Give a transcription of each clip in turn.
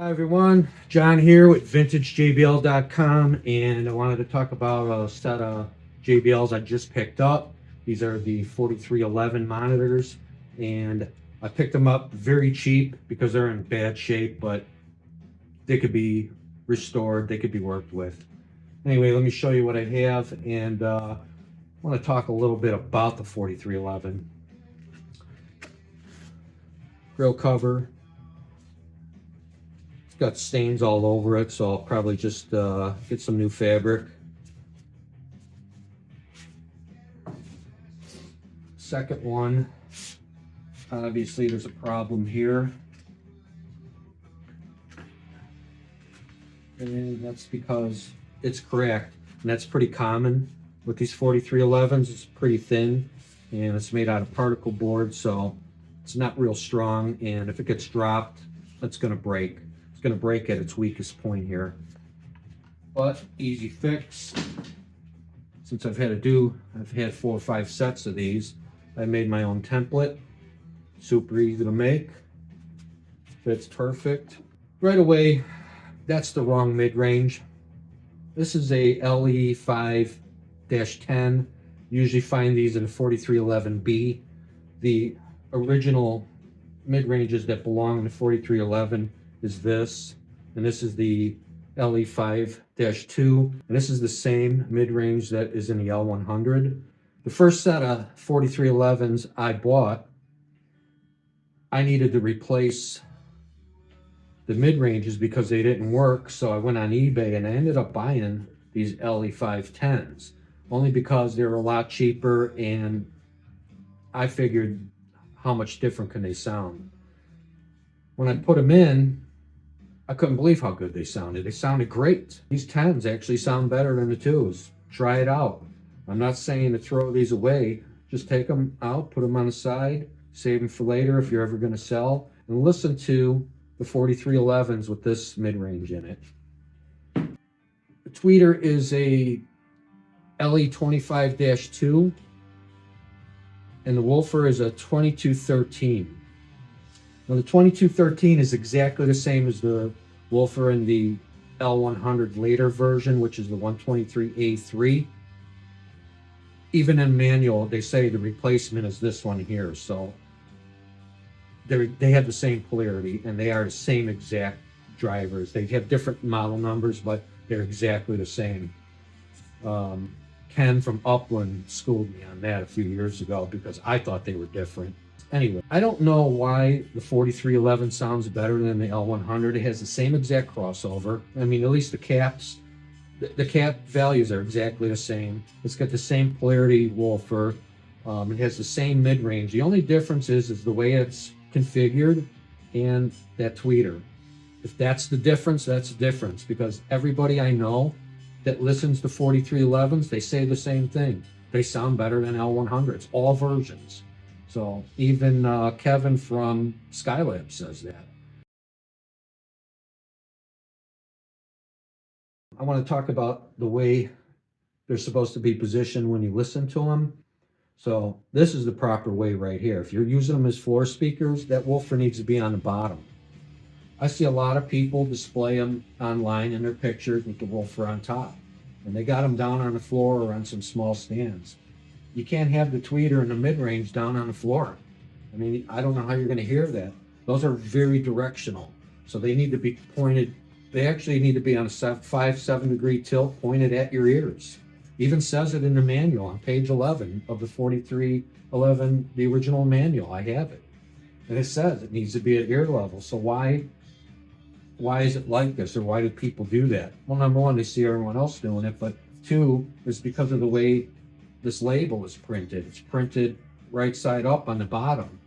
Hi everyone, John here with VintageJBL.com, and I wanted to talk about a set of JBLs I just picked up. These are the 4311 monitors, and I picked them up very cheap because they're in bad shape, but they could be restored, they could be worked with. Anyway, let me show you what I have, and I want to talk a little bit about the 4311. Grill cover. It's got stains all over it, so I'll probably just get some new fabric. Second one, obviously there's a problem here. And that's because it's cracked, and that's pretty common with these 4311s. It's pretty thin, and it's made out of particle board, so it's not real strong, and if it gets dropped, it's going to break. It's going to break at its weakest point here. But easy fix. Since I've had 4 or 5 sets of these, I made my own template. Super easy to make. Fits perfect. Right away, that's the wrong mid-range. This is a LE5-10. Usually find these in 4311B. The original mid-ranges that belong in the 4311 is this, and this is the LE5-2, and this is the same mid-range that is in the L100. The first set of 4311s I bought, I needed to replace the mid-ranges because they didn't work, so I went on eBay and I ended up buying these LE5-10s, only because they were a lot cheaper, and I figured how much different can they sound. When I put them in, I couldn't believe how good they sounded. They sounded great. These 10s actually sound better than the 2s. Try it out. I'm not saying to throw these away. Just take them out, put them on the side, save them for later if you're ever going to sell, and listen to the 4311s with this mid-range in it. The tweeter is a LE25-2, and the Woofer is a 2213. Now the 2213 is exactly the same as the Woofer in the L100 later version, which is the 123A3. Even in manual, they say the replacement is this one here, so they have the same polarity, and they are the same exact drivers. They have different model numbers, but they're exactly the same. Ken from Upland schooled me on that a few years ago because I thought they were different. Anyway, I don't know why the 4311 sounds better than the L100. It has the same exact crossover. I mean, at least the caps, the cap values are exactly the same. It's got the same polarity woofer. It has the same mid-range. The only difference is the way it's configured and that tweeter. If that's the difference, that's the difference, because everybody I know that listens to 4311s, they say the same thing. They sound better than L100s, all versions. So even Kevin from Skylab says that. I want to talk about the way they're supposed to be positioned when you listen to them. So this is the proper way right here. If you're using them as floor speakers, that woofer needs to be on the bottom. I see a lot of people display them online in their pictures with the woofer on top, and they got them down on the floor or on some small stands. You can't have the tweeter and the mid-range down on the floor. I mean, I don't know how you're going to hear that. Those are very directional, so they need to be pointed. They actually need to be on a 5-7 degree tilt, pointed at your ears. Even says it in the manual on page 11 of the 4311, the original manual. I have it, and it says it needs to be at ear level. So why is it like this, or why do people do that? Well, number one, they see everyone else doing it, but two, is because of the way this label is printed. It's printed right side up on the bottom.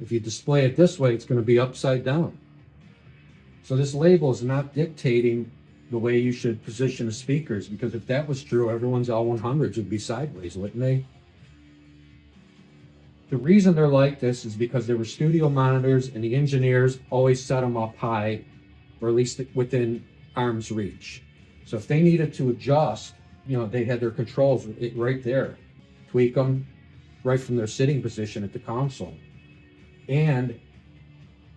If you display it this way, it's going to be upside down. So this label is not dictating the way you should position the speakers, because if that was true, everyone's L100s would be sideways, wouldn't they? The reason they're like this is because they were studio monitors, and the engineers always set them up high, or at least within arm's reach. So if they needed to adjust, you know, they had their controls right there. Tweak them right from their sitting position at the console. And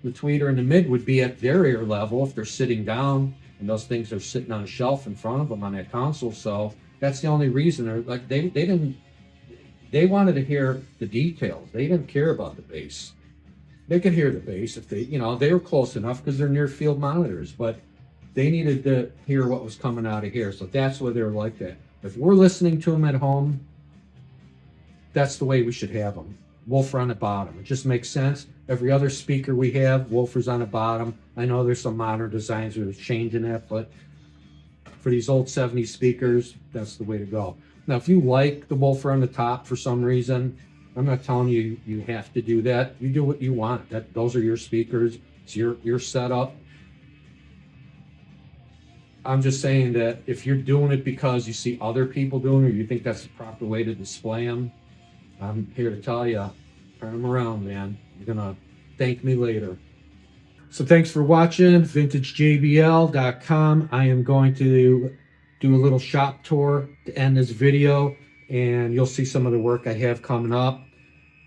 The tweeter and the mid would be at their ear level if they're sitting down, and those things are sitting on a shelf in front of them on that console. So that's the only reason they're like, they wanted to hear the details. They didn't care about the bass. They could hear the bass if they, they were close enough because they're near field monitors, but they needed to hear what was coming out of here. So that's why they're like that. If we're listening to them at home, that's the way we should have them. Woofer on the bottom. It just makes sense. Every other speaker we have, Woofer's on the bottom. I know there's some modern designs that are changing that, but for these old 70s speakers, that's the way to go. Now, if you like the Woofer on the top for some reason, I'm not telling you you have to do that. You do what you want. Those are your speakers. It's your setup. I'm just saying that if you're doing it because you see other people doing it, or you think that's the proper way to display them, I'm here to tell you, turn them around, man. You're gonna thank me later. So thanks for watching, vintagejbl.com. I am going to do a little shop tour to end this video, and you'll see some of the work I have coming up.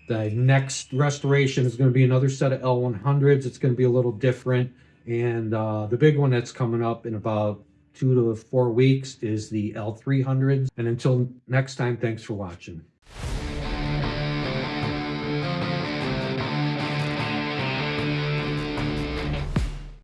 The next restoration is going to be another set of L100s. It's going to be a little different, and the big one that's coming up in about 2 to 4 weeks is the L300s. And until next time, thanks for watching.